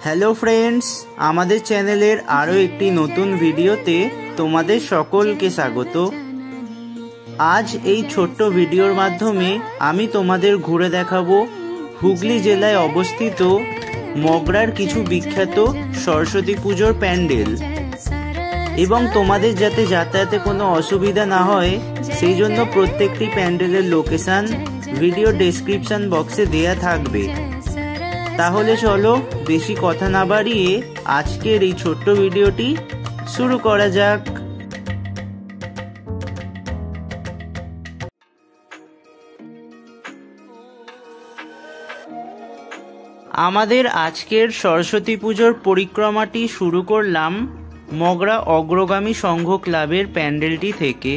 Hello friends, আমাদের চ্যানেলের আরও একটি নতুন ভিডিওতে তোমাদের সকলকে স্বাগত। আজ এই ছোট্ট ভিডিওর মাধ্যমে আমি তোমাদের ঘুরে দেখাবো হুগলি জেলায় অবস্থিত মগরার কিছু বিখ্যাত সরস্বতী পুজোর প্যান্ডেল, এবং তোমাদের যাতে যাতায়াতে কোনো অসুবিধা না হয় সেই জন্য প্রত্যেকটি প্যান্ডেলের লোকেশন ভিডিও ডেসক্রিপশন বক্সে দেয়া থাকবে। তাহলে চলো বেশি কথা না বাড়িয়ে আজকের এই ছোট্ট ভিডিওটি শুরু করা যাক। আমাদের আজকের সরস্বতী পুজোর পরিক্রমাটি শুরু করলাম মগরা অগ্রগামী সংঘ ক্লাবের প্যান্ডেলটি থেকে।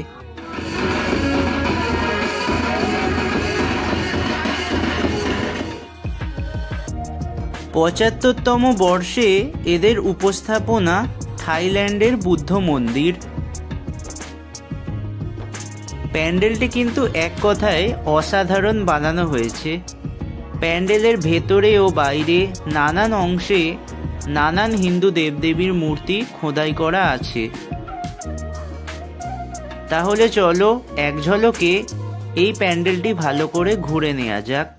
পঁচাত্তরতম বর্ষে এদের উপস্থাপনা থাইল্যান্ডের বুদ্ধ মন্দির। প্যান্ডেলটি কিন্তু এক কথায় অসাধারণ বানানো হয়েছে। প্যান্ডেলের ভেতরে ও বাইরে নানান অংশে নানান হিন্দু দেবদেবীর মূর্তি খোদাই করা আছে। তাহলে চলো এক ঝলকে এই প্যান্ডেলটি ভালো করে ঘুরে নেওয়া যাক।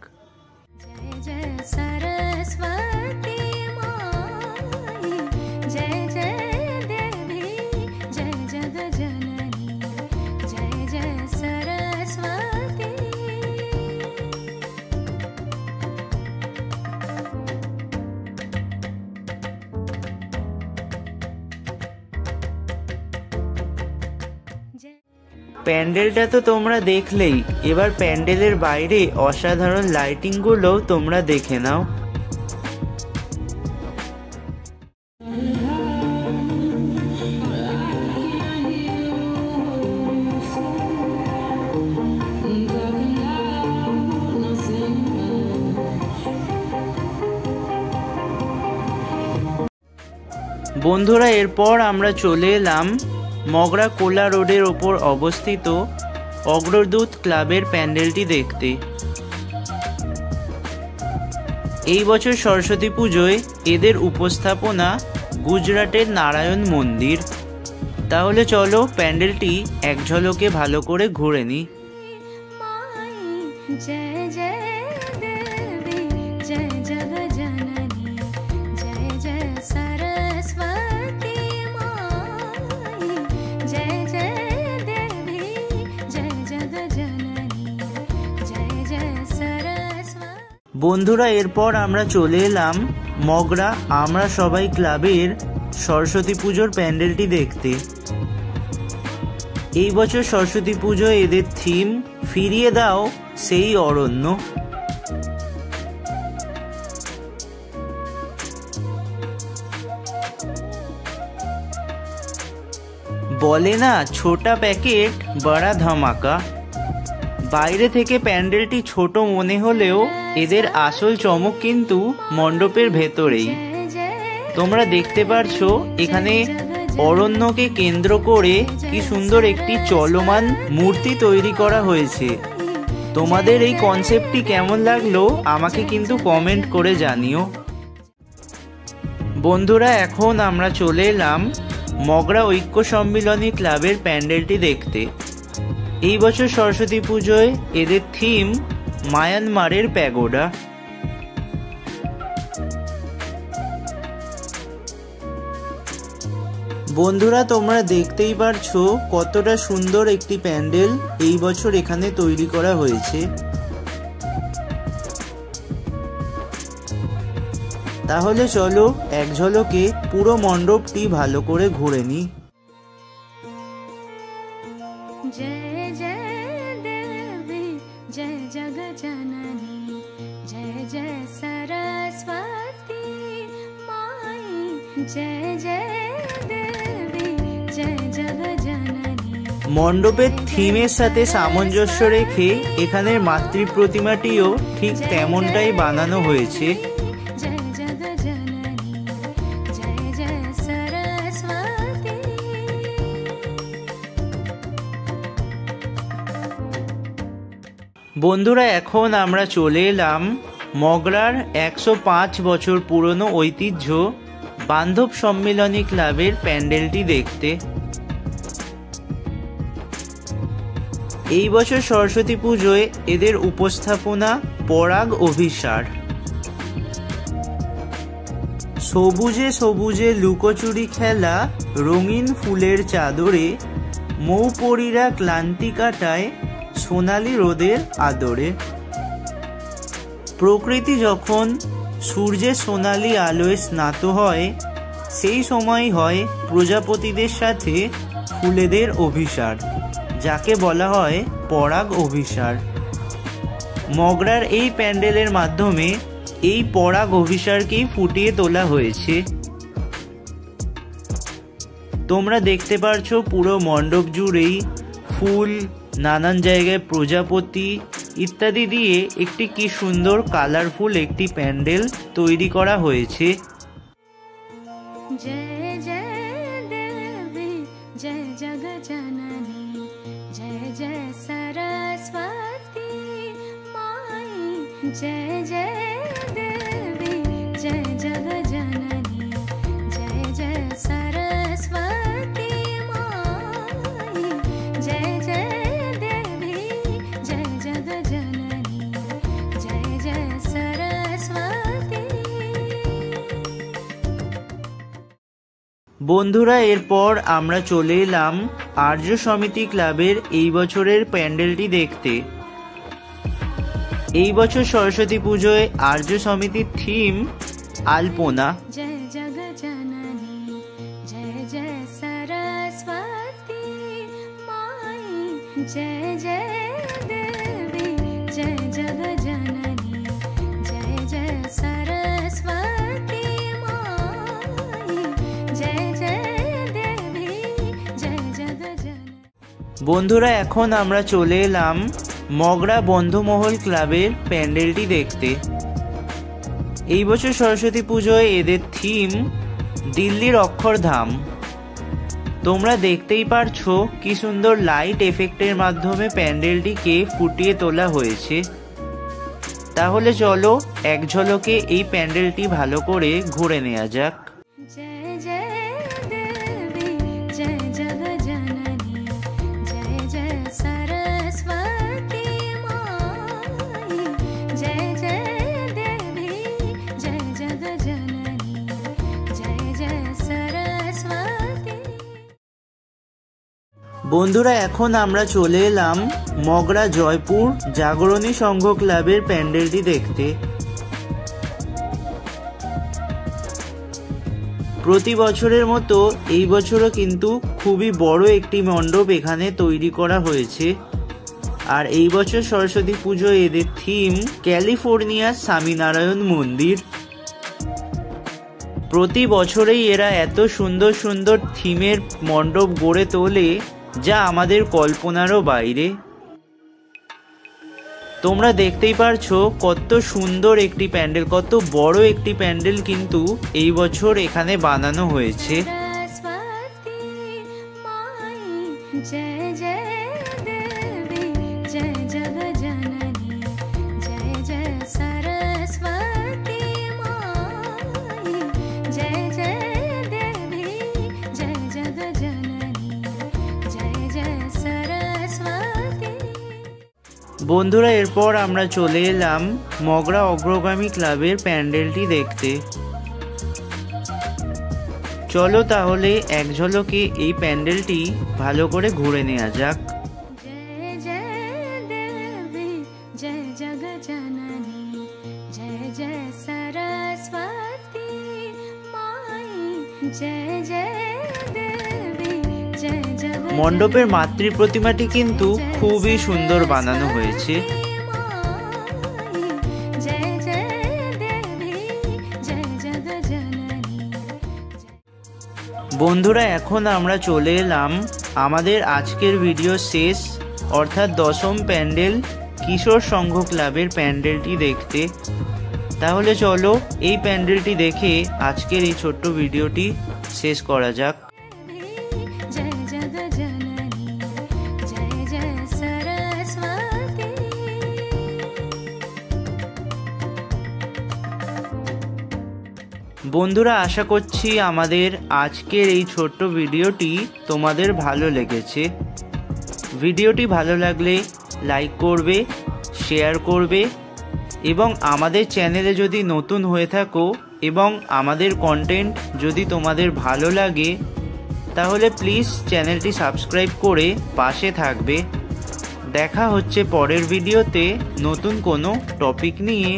প্যান্ডেলটা তো তোমরা দেখলেই, এবার প্যান্ডেলের বাইরে অসাধারণ লাইটিংগুলো তোমরা দেখে নাও। বন্ধুরা, এরপর আমরা চলে এলাম মগরা কোলা রোডের ওপর অবস্থিত অগ্রদূত ক্লাবের প্যান্ডেলটি দেখতে। এই বছর সরস্বতী পুজোয় এদের উপস্থাপনা গুজরাটের নারায়ণ মন্দির। তাহলে চলো প্যান্ডেলটি এক ঝলকে ভালো করে ঘুরে নিই। বন্ধুরা, এরপর আমরা চলে এলাম মগরা আমরা সবাই ক্লাবের সরস্বতী পুজোর প্যান্ডেলটি দেখতে। এই বছর সরস্বতী পুজোয় এদের থিম ফিরিয়ে দাও সেই অরণ্য। বলে না ছোটা প্যাকেট বড়া ধামাকা। বাইরে থেকে প্যান্ডেলটি ছোট মনে হলেও এদের আসল চমক কিন্তু মণ্ডপের ভেতরেই। তোমরা দেখতে পারছো এখানে অরণ্যকে কেন্দ্র করে কি সুন্দর একটি চলমান মূর্তি তৈরি করা হয়েছে। তোমাদের এই কনসেপ্টটি কেমন লাগলো আমাকে কিন্তু কমেন্ট করে জানিও। বন্ধুরা, এখন আমরা চলে এলাম মগরা ঐক্য সম্মিলনী ক্লাবের প্যান্ডেলটি দেখতে। এই বছর সরস্বতী পুজোয় এদের থিম মায়ানমারের প্যাগোডা। বন্ধুরা, তোমরা দেখতেই পারছো কতটা সুন্দর একটি প্যান্ডেল এই বছর এখানে তৈরি করা হয়েছে। তাহলে চলো এক ঝলকে পুরো মণ্ডপটি ভালো করে ঘুরে নিই। जय जय देवी जय जग जननी जय जय सरस्वती माई जय जय देवी जय जग जननी। মণ্ডপের থিমের সাথে সামঞ্জস্য রেখে এখানের মাতৃ প্রতিমাটিও ঠিক তেমনটাই বানানো হয়েছে। বন্ধুরা, এখন আমরা চলে এলাম মগরার 105 বছর পুরনো ঐতিহ্য বান্ধব সম্মিলনী ক্লাবের প্যান্ডেলটি দেখতে। এই বছর সরস্বতী পুজোয় এদের উপস্থাপনা পরাগ অভিসার। সবুজে সবুজে লুকোচুরি খেলা রঙিন ফুলের চাদরে, মৌপরীরা ক্লান্তি কাটায় সোনালি রোদের আদরে। প্রকৃতি যখন সূর্যের সোনালি আলোয় স্নাত হয়, সেই সময় হয় প্রজাপতিদের সাথে ফুলেদের অভিসার, যাকে বলা হয় পরাগ অভিসার। মগরার এই প্যান্ডেলের মাধ্যমে এই পরাগ অভিসারকেই ফুটিয়ে তোলা হয়েছে। তোমরা দেখতে পারছো পুরো মণ্ডপ জুড়েই ফুল, নানান জায়গায় প্রজাপতি ইত্যাদি দিয়ে একটি কি সুন্দর কালারফুল একটি প্যান্ডেল তৈরি করা হয়েছে। जय जय देवी जय जगजननी जय जय सरस्वती माई। जय जय देवी जय जगजननी जय जय सरस्वती माई। जय जय देवी जय जगजननी जय जय सरस्वती। বন্ধুরা, এরপর আমরা চলে এলাম আর্য সমিতি ক্লাবের এই বছরের প্যান্ডেলটি দেখতে। এই বছর সরস্বতী পুজোয় আর্য সমিতির থিম আলপনা। जय जगजननी जय जय सरस्वती माई। जय जय देवी जय जगजननी जय जय सरस्वती माई। जय जय देवी जय जगजननी। বন্ধুরা, এখন আমরা চলে এলাম মগরা বন্ধুমহল ক্লাবের প্যান্ডেলটি দেখতে। এই বছর সরস্বতী পুজোয় এদের থিম দিল্লির অক্ষরধাম। তোমরা দেখতেই পারছো কি সুন্দর লাইট এফেক্টের মাধ্যমে প্যান্ডেলটিকে ফুটিয়ে তোলা হয়েছে। তাহলে চলো এক ঝলকে এই প্যান্ডেলটি ভালো করে ঘুরে নেওয়া যাক। जय जय देवी जय जगजननी जय जय सरस्वती माई। जय जय देवी जय जगजननी जय जय सरस्वती। বন্ধুরা, এখন আমরা চলে এলাম মগরা জয়পুর জাগরণী সংঘ ক্লাবের প্যান্ডেলটি দেখতে। প্রতি বছরের মতো এই বছরও কিন্তু খুবই বড় একটি মণ্ডপ এখানে তৈরি করা হয়েছে। আর এই বছর সরস্বতী পুজো এদের থিম ক্যালিফোর্নিয়ার স্বামীনারায়ণ মন্দির। প্রতি বছরেই এরা এত সুন্দর সুন্দর থিমের মণ্ডপ গড়ে তোলে, যা আমাদের কল্পনারও বাইরে। তোমরা দেখতেই পারছো কত সুন্দর একটি প্যান্ডেল, কত বড় একটি প্যান্ডেল কিন্তু এই বছর এখানে বানানো হয়েছে। सरस्वती माई। जय जय देवी जय जगजननी जय जय सरस्वती माई। जय जय देवी जय जगजननी जय जय सरस्वती। বন্ধুরা, এরপর আমরা চলে এলাম মগরা অগ্রগামী ক্লাবের প্যান্ডেলটি দেখতে। চলো তাহলে এক ঝলকে এই প্যান্ডেলটি ভালো করে ঘুরে নেওয়া যাক। जय जय देवी जय जगजननी जय जय सरस्वती माई। जय जय देवी जय जगजननी। মণ্ডপের মাতৃ প্রতিমাটি কিন্তু খুবই সুন্দর বানানো হয়েছে। जय जय देवी जय जगजननी। বন্ধুরা, এখন আমরা চলে এলাম আমাদের আজকের ভিডিও শেষ অর্থাৎ দশম প্যান্ডেল কিশোর সংঘ ক্লাবের প্যান্ডেলটি দেখতে। তাহলে চলো এই প্যান্ডেলটি দেখে আজকের এই ছোট্ট ভিডিওটি শেষ করা যাক। जय जगजननी जय जय सरस्वती। বন্ধুরা, আশা করছি আমাদের আজকের এই ছোট্ট ভিডিওটি তোমাদের ভালো লেগেছে। ভিডিওটি ভালো লাগলে লাইক করবে, শেয়ার করবে এবং আমাদের চ্যানেলে যদি নতুন হয়ে থাকো এবং আমাদের কন্টেন্ট যদি তোমাদের ভালো লাগে তাহলে প্লিজ চ্যানেলটি সাবস্ক্রাইব করে পাশে থাকবে। দেখা হচ্ছে পরের ভিডিওতে নতুন কোনো টপিক নিয়ে।